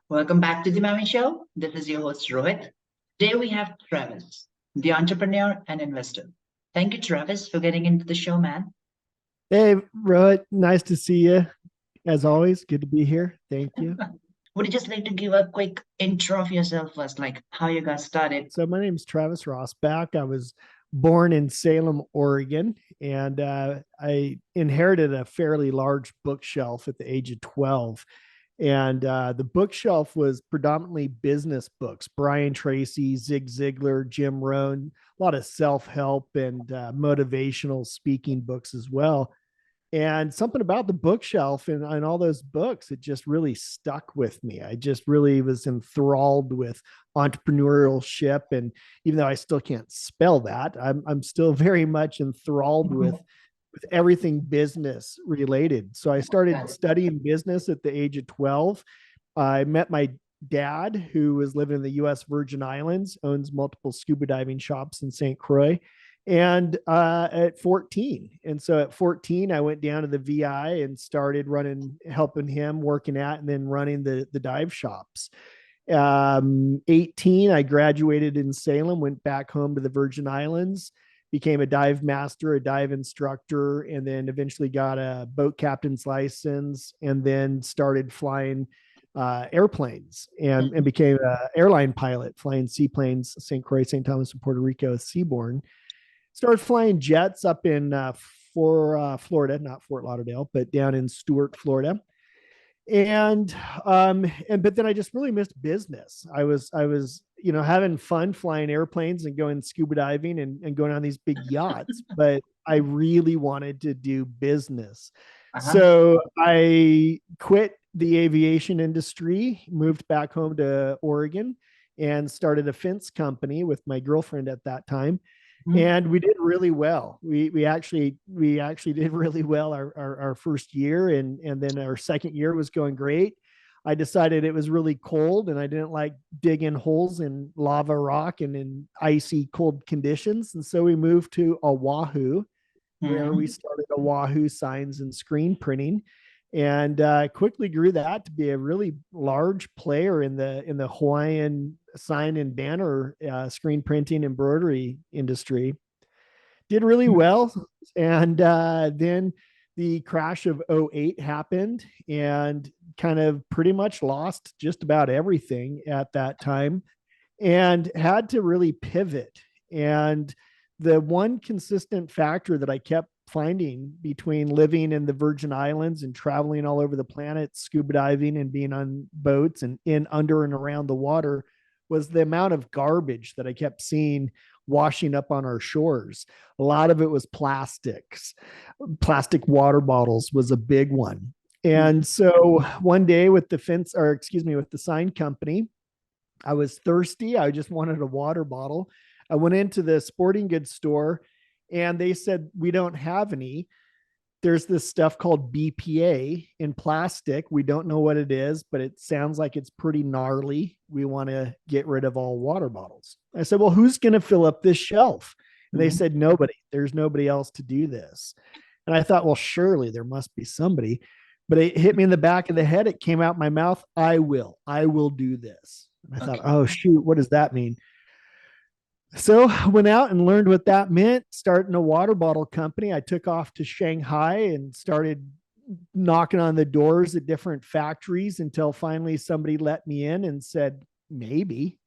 Welcome back to the Maven Show. This is your host Rohit. Today we have Travis, the entrepreneur and investor. Thank you, Travis, for getting into the show, man. Hey, Rohit, nice to see you. As always, good to be here. Thank you. Would you just like to give a quick intro of yourself first, like how you got started? So, my name is Travis Rosbach. I was born in Salem, Oregon, and I inherited a fairly large bookshelf at the age of 12. And the bookshelf was predominantly business books: Brian Tracy, Zig Ziglar, Jim Rohn, a lot of self help and motivational speaking books as well. And something about the bookshelf and all those books, it just really stuck with me. I just really was enthralled with entrepreneurship. And even though I still can't spell that, I'm still very much enthralled with everything business related. So I started studying business at the age of 12. I met my dad, who was living in the US Virgin Islands, owns multiple scuba diving shops in St. Croix, and at 14. And so at 14, I went down to the VI and started running, helping him working at, and then running the dive shops. 18, I graduated in Salem, went back home to the Virgin Islands, became a dive master, a dive instructor, and then eventually got a boat captain's license, and then started flying airplanes and became an airline pilot, flying seaplanes, St. Croix, St. Thomas, and Puerto Rico, seaborne. Started flying jets up in Florida, not Fort Lauderdale, but down in Stuart, Florida. And but then I just really missed business. I was having fun flying airplanes and going scuba diving and going on these big yachts, but I really wanted to do business. Uh-huh. So I quit the aviation industry, moved back home to Oregon, and started a fence company with my girlfriend at that time, and we did really well. We actually did really well our first year, and then our second year was going great. I decided it was really cold, and I didn't like digging holes in lava rock and in icy cold conditions, and so we moved to Oahu, where we Mhm. started Oahu Signs and Screen Printing, and quickly grew that to be a really large player in the Hawaiian sign and banner screen printing embroidery industry. Did really well, and then the crash of '08 happened, and kind of pretty much lost just about everything at that time, and had to really pivot. And the one consistent factor that I kept finding between living in the Virgin Islands and traveling all over the planet, scuba diving and being on boats and in, under, and around the water, was the amount of garbage that I kept seeing washing up on our shores. A lot of it was plastics. Plastic water bottles was a big one. And so one day with the fence, or excuse me, with the sign company, I was thirsty. I just wanted a water bottle. I went into the sporting goods store, and they said, "We don't have any. There's this stuff called BPA in plastic. We don't know what it is, but it sounds like it's pretty gnarly. We want to get rid of all water bottles." I said, "Well, who's going to fill up this shelf?" And they said, "Nobody. There's nobody else to do this." And I thought, well, surely there must be somebody. But it hit me in the back of the head. It came out my mouth. I will do this. And I thought, Okay. oh, shoot, what does that mean? So I went out and learned what that meant, starting a water bottle company. I took off to Shanghai and started knocking on the doors at different factories until finally somebody let me in and said, maybe.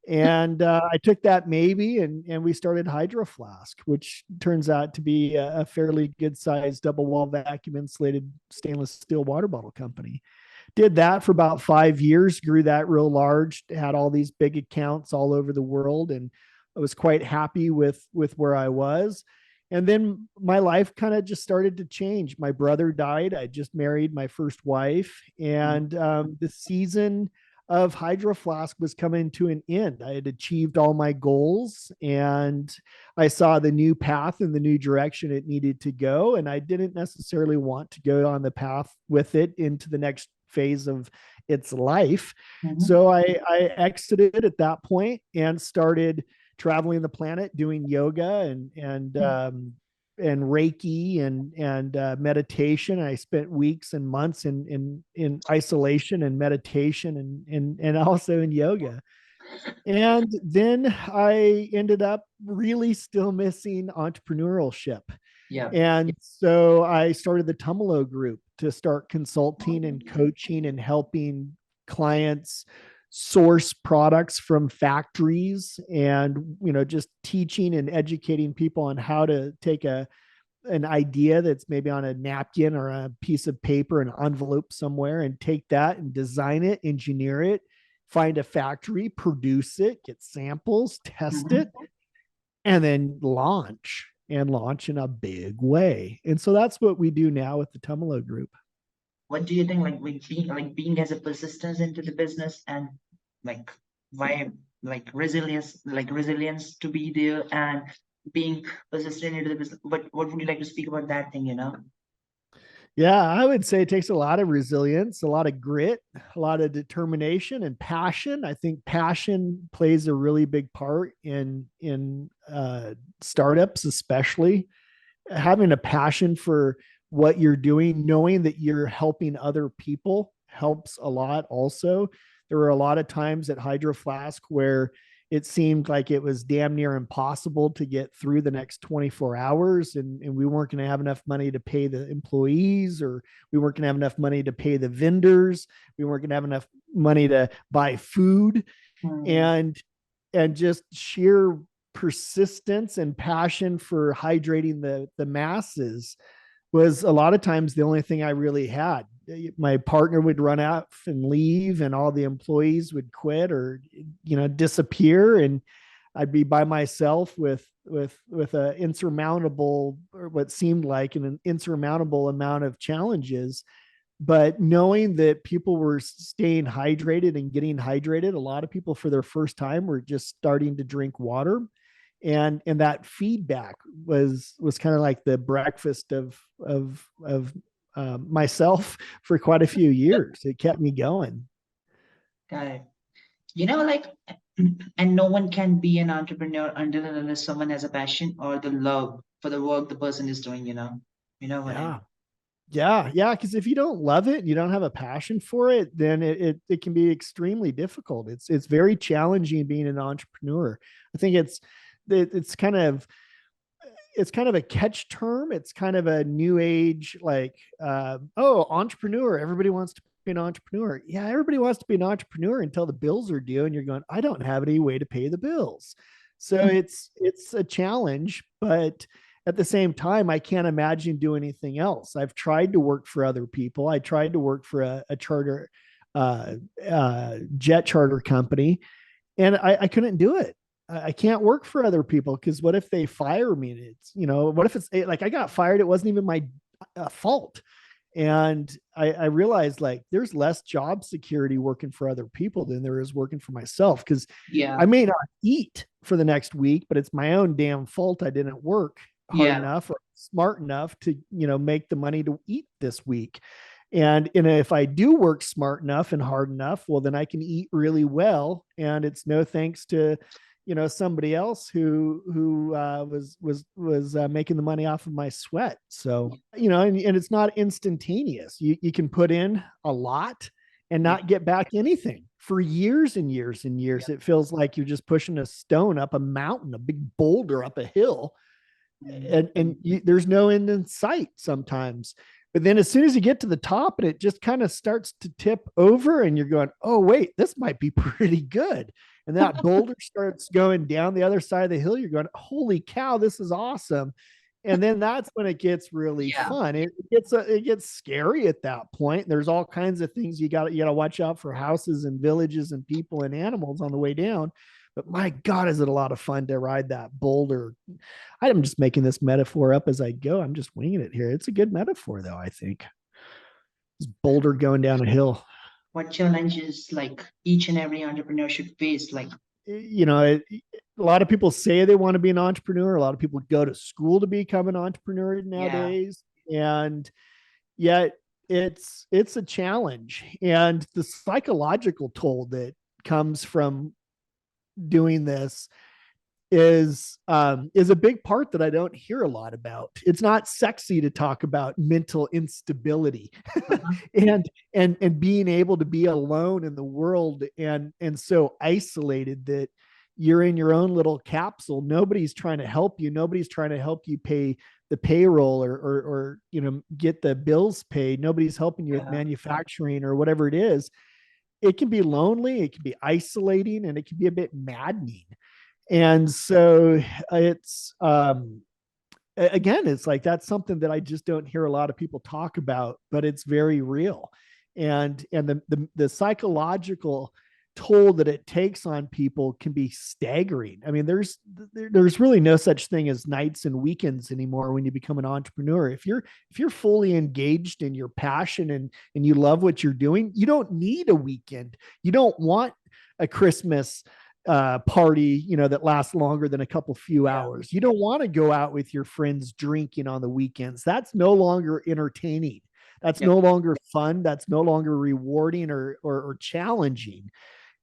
And I took that maybe, and we started Hydro Flask, which turns out to be a fairly good sized double wall vacuum insulated stainless steel water bottle company. Did that for about 5 years, grew that real large, had all these big accounts all over the world, and I was quite happy with where I was. And then my life kind of just started to change. My brother died. I just married my first wife, and the season of Hydro Flask was coming to an end. I had achieved all my goals, and I saw the new path and the new direction it needed to go. And I didn't necessarily want to go on the path with it into the next phase of its life. Mhm. So I exited at that point and started traveling the planet doing yoga and Reiki and meditation. I spent weeks and months in isolation and meditation and also in yoga. And then I ended up really still missing entrepreneurship. Yeah. And so I started the Tumalo group to start consulting and coaching and helping clients source products from factories, and just teaching and educating people on how to take an idea that's maybe on a napkin or a piece of paper, an envelope somewhere, and take that and design it, engineer it, find a factory, produce it, get samples, test it, and then launch in a big way. And so that's what we do now with the Tumalo group. What do you think, being as a persistence into the business, and like why resilience to be there and being persistent into the business? What would you like to speak about that thing, Yeah, I would say it takes a lot of resilience, a lot of grit, a lot of determination and passion. I think passion plays a really big part in startups, especially having a passion for what you're doing, knowing that you're helping other people helps a lot. Also, there were a lot of times at Hydro Flask where it seemed like it was damn near impossible to get through the next 24 hours, and we weren't going to have enough money to pay the employees, or we weren't going to have enough money to pay the vendors, we weren't going to have enough money to buy food. And just sheer persistence and passion for hydrating the masses was a lot of times the only thing I really had. My partner would run out and leave, and all the employees would quit or disappear, and I'd be by myself with a insurmountable, or what seemed like an insurmountable amount of challenges. But knowing that people were staying hydrated and getting hydrated, a lot of people for their first time were just starting to drink water, and that feedback was kind of like the breakfast of myself for quite a few years. It kept me going. Got it. Like, and no one can be an entrepreneur until and unless someone has a passion or the love for the work the person is doing, what I mean? Yeah. Because if you don't love it, you don't have a passion for it, then it can be extremely difficult. It's very challenging being an entrepreneur. I think it's kind of a catch term. It's kind of a new age, like, entrepreneur. Everybody wants to be an entrepreneur. Yeah, everybody wants to be an entrepreneur until the bills are due, and you're going, I don't have any way to pay the bills. So it's a challenge, but at the same time, I can't imagine doing anything else. I've tried to work for other people. I tried to work for a charter, jet charter company, and I couldn't do it. I can't work for other people because what if they fire me? And it's, what if it's like I got fired? It wasn't even my fault. And I realized, like, there's less job security working for other people than there is working for myself. Because I may not eat for the next week, but it's my own damn fault I didn't work hard enough or smart enough to, make the money to eat this week. And if I do work smart enough and hard enough, well, then I can eat really well. And it's no thanks to, somebody else who was making the money off of my sweat. So, and it's not instantaneous. You can put in a lot and not get back anything for years and years and years. It feels like you're just pushing a stone up a mountain, a big boulder up a hill, and there's no end in sight sometimes. But then as soon as you get to the top and it just kind of starts to tip over, and you're going, oh, wait, this might be pretty good. And that boulder starts going down the other side of the hill. You're going, holy cow, this is awesome. And then that's when it gets really fun. It gets scary at that point. There's all kinds of things you got to watch out for, houses and villages and people and animals on the way down. But my God, is it a lot of fun to ride that boulder? I'm just making this metaphor up as I go. I'm just winging it here. It's a good metaphor, though, I think. This boulder going down a hill. What challenges, like, each and every entrepreneur should face? Like, a lot of people say they want to be an entrepreneur. A lot of people go to school to become an entrepreneur nowadays. And yet it's a challenge. And the psychological toll that comes from doing this is a big part that I don't hear a lot about. It's not sexy to talk about mental instability Uh-huh. and being able to be alone in the world and so isolated that you're in your own little capsule. Nobody's trying to help you. Nobody's trying to help you pay the payroll or get the bills paid. Nobody's helping you with Yeah. manufacturing or whatever it is. It can be lonely, it can be isolating, and it can be a bit maddening. And so it's again, it's like that's something that I just don't hear a lot of people talk about, but it's very real. And the psychological toll that it takes on people can be staggering. I mean, there's really no such thing as nights and weekends anymore when you become an entrepreneur. If you're fully engaged in your passion and you love what you're doing, you don't need a weekend. You don't want a Christmas party, that lasts longer than a couple few Yeah. hours. You don't want to go out with your friends drinking on the weekends. That's no longer entertaining. That's Yep. no longer fun. That's no longer rewarding or challenging.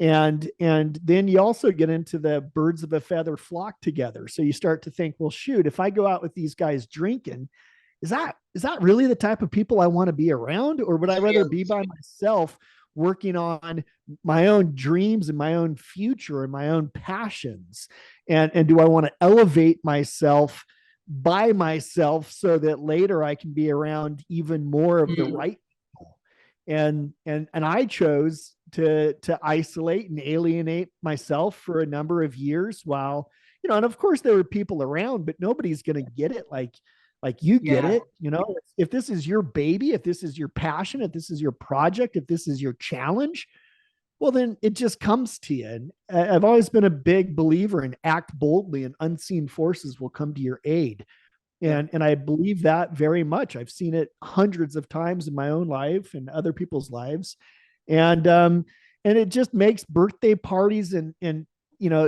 And then you also get into the birds of a feather flock together. So you start to think, well, shoot, if I go out with these guys drinking, is that really the type of people I want to be around? Or would I rather Real. be by myself working on my own dreams and my own future and my own passions? And do I want to elevate myself by myself so that later I can be around even more of the Mm. right people? And I chose to isolate and alienate myself for a number of years while, and of course there were people around, but nobody's going to get it like you get Yeah. it. If this is your baby, if this is your passion, if this is your project, if this is your challenge, well, then it just comes to you. And I've always been a big believer in act boldly and unseen forces will come to your aid. Yep. And I believe that very much. I've seen it hundreds of times in my own life and other people's lives. And it just makes birthday parties and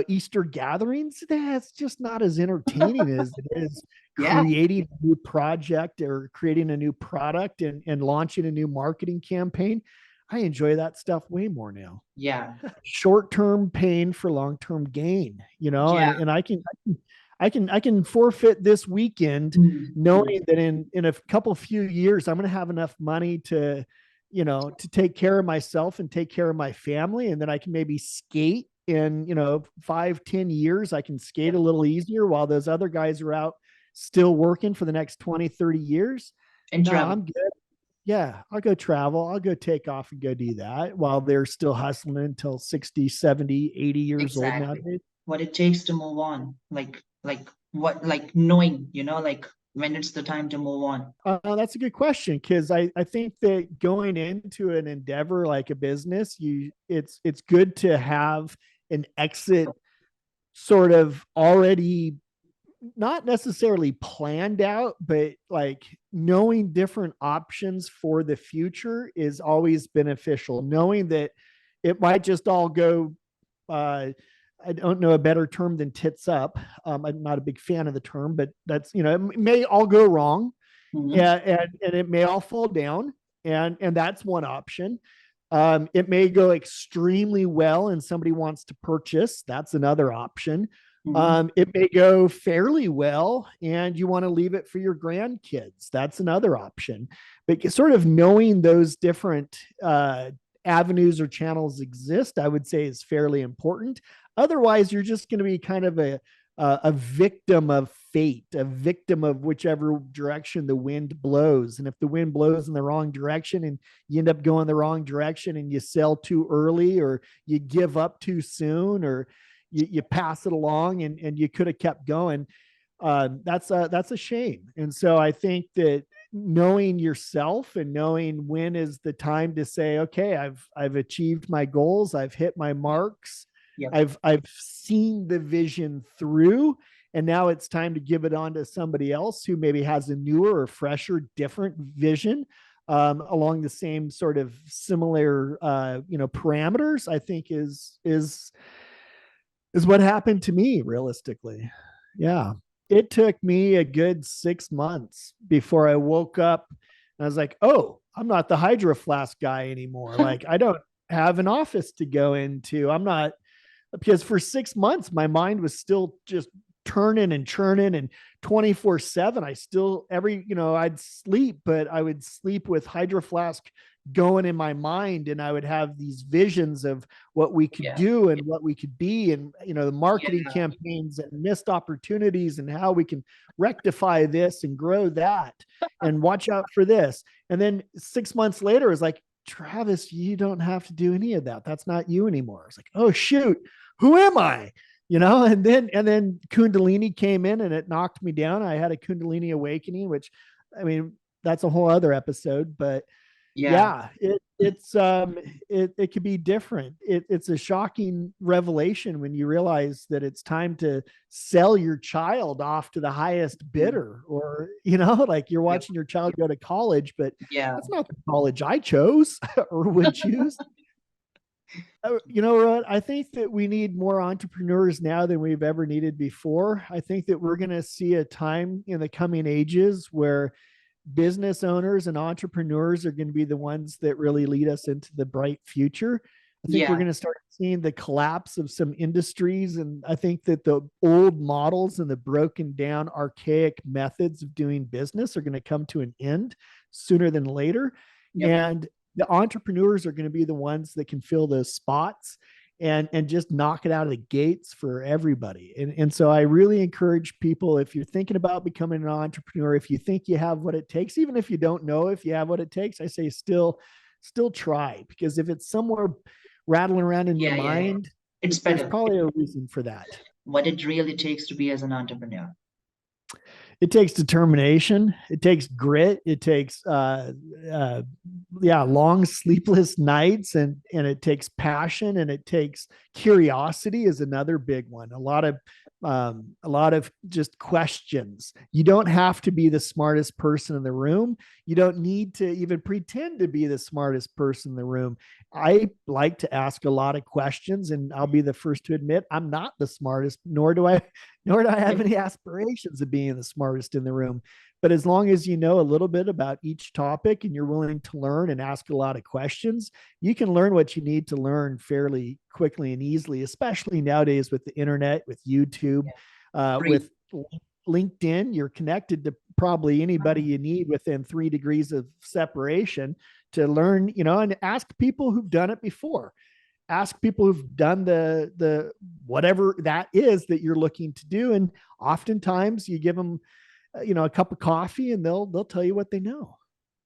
Easter gatherings, that's just not as entertaining as it is Yeah. creating a new project or creating a new product and launching a new marketing campaign. I enjoy that stuff way more now. Yeah. Short-term pain for long-term gain, Yeah. and I can forfeit this weekend Mm. Mm. knowing that in a couple few years I'm going to have enough money to take care of myself and take care of my family, and then I can maybe skate in 5-10 years. I can skate Yep. a little easier while those other guys are out still working for the next 20-30 years. And No, travel. I'm good. Yeah, I'll go travel. I'll go take off and go do that while they're still hustling until 60, 70, 80 years old Exactly. nowadays. What it takes to move on. Like knowing, like when it's the time to move on. That's a good question because I think that going into an endeavor like a business, it's good to have an exit sort of already not necessarily planned out, but like knowing different options for the future is always beneficial. Knowing that it might just all go, uh, I don't know a better term than tits up. I'm not a big fan of the term, but that's, it may all go wrong, Mhm. and it may all fall down, and that's one option. It may go extremely well and somebody wants to purchase. That's another option. Mhm. It may go fairly well and you want to leave it for your grandkids. That's another option. But sort of knowing those different avenues or channels exist, I would say is fairly important. Otherwise, you're just going to be kind of a victim of fate, a victim of whichever direction the wind blows. And if the wind blows in the wrong direction and you end up going the wrong direction and you sell too early or you give up too soon or you pass it along and you could have kept going, that's a shame. And so I think that knowing yourself and knowing when is the time to say, okay, I've achieved my goals, I've hit my marks, Yep. I've seen the vision through, and now it's time to give it on to somebody else who maybe has a newer or fresher, different vision along the same sort of similar parameters. I think is what happened to me realistically. Yeah. It took me a good 6 months before I woke up and I was like, oh, I'm not the Hydro Flask guy anymore. Like, I don't have an office to go into. I'm not because for 6 months my mind was still just turning and churning, and 24/7 I still I'd sleep, but I would sleep with Hydro Flask going in my mind, and I would have these visions of what we could Yeah. do and what we could be, and the marketing Yeah. campaigns and missed opportunities and how we can rectify this and grow that and watch out for this. And then 6 months later it's like, Travis, you don't have to do any of that. That's not you anymore. It's like, oh shoot, who am I? And then Kundalini came in and it knocked me down. I had a Kundalini awakening, which, I mean, that's a whole other episode. But Yeah. yeah, it could be different. It's a shocking revelation when you realize that it's time to sell your child off to the highest bidder, or like you're Yep. watching your child go to college, but Yeah. that's not the college I chose or would choose. You know what? I think that we need more entrepreneurs now than we've ever needed before. I think that we're going to see a time in the coming ages where business owners and entrepreneurs are going to be the ones that really lead us into the bright future. I think we're Yeah. going to start seeing the collapse of some industries. And I think that the old models and the broken down archaic methods of doing business are going to come to an end sooner than later. Yep. And the entrepreneurs are going to be the ones that can fill those spots and just knock it out of the gates for everybody. And so I really encourage people, if you're thinking about becoming an entrepreneur, if you think you have what it takes, even if you don't know if you have what it takes, I say still try, because if it's somewhere rattling around in your Yeah. Yeah. Yeah. mind, It's there's better. probably a reason for that. What it really takes to be as an entrepreneur. It takes determination, it takes grit, it takes long sleepless nights, and it takes passion, and it takes curiosity is another big one. A lot of just questions. You don't have to be the smartest person in the room. You don't need to even pretend to be the smartest person in the room. I like to ask a lot of questions, and I'll be the first to admit I'm not the smartest, nor do I have any aspirations of being the smartest in the room. But as long as you know a little bit about each topic and you're willing to learn and ask a lot of questions, you can learn what you need to learn fairly quickly and easily, especially nowadays with the internet, with YouTube, Free. with LinkedIn. You're connected to probably anybody you need within 3 degrees of separation to learn, and ask people who've done it before. Ask people who've done the whatever that is that you're looking to do, and oftentimes you give them a cup of coffee and they'll tell you what they know.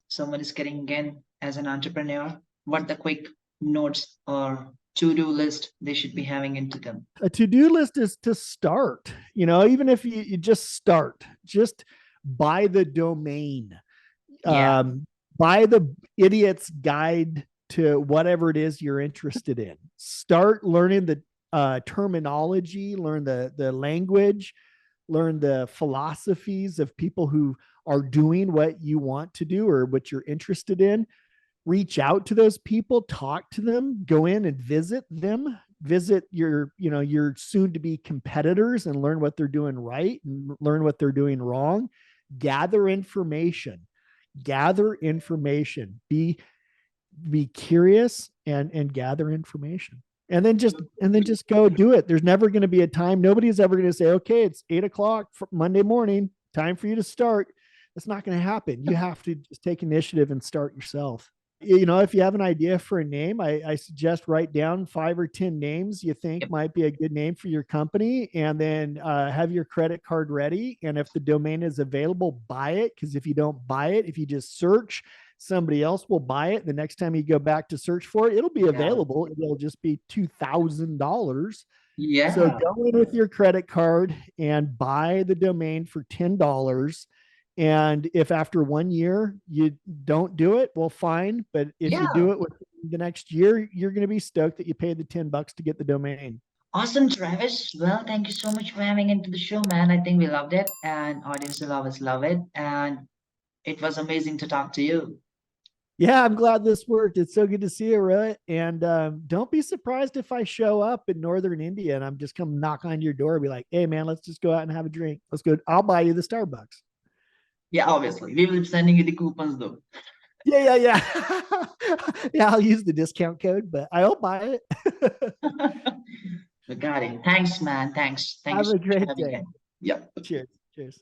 Someone is getting in as an entrepreneur, what the quick notes or to-do list they should be having into them. A to-do list is to start, even if you just start, just buy the domain, Yeah. buy the idiot's guide to whatever it is you're interested in. Start learning the terminology, learn the language, learn the philosophies of people who are doing what you want to do or what you're interested in. Reach out to those people, talk to them, go in and visit them, visit your soon to be competitors and learn what they're doing right and learn what they're doing wrong. Gather information. Be curious and gather information. And then just go do it. There's never going to be a time. Nobody's ever going to say, okay, it's 8 o'clock Monday morning, time for you to start. That's not going to happen. You have to just take initiative and start yourself. If you have an idea for a name, I suggest write down 5 or 10 names you think Yep. might be a good name for your company, and then have your credit card ready. And if the domain is available, buy it. Because if you don't buy it, if you just search, somebody else will buy it. The next time you go back to search for it, it'll be Yeah. available. It'll just be $2,000. So Yeah. go in with your credit card and buy the domain for $10. And if after 1 year you don't do it, well, fine. But if you do Yeah. it within the next year, you're going to be stoked that you paid the $10 to get the domain. Awesome, Travis. Well, thank you so much for having into the show, man. I think we loved it, and audience will always love it. And it was amazing to talk to you. Yeah, I'm glad this worked. It's so good to see you, Rohit. And don't be surprised if I show up in northern India and I'm just come knock on your door and be like, hey, man, let's just go out and have a drink. Let's go. I'll buy you the Starbucks. Yeah, obviously. We will be sending you the coupons though. Yeah. Yeah, I'll use the discount code, but I'll buy it. We got it. Thanks, man. Thanks. Thank you Have so a much for great having day. me. Yep. Cheers. Cheers.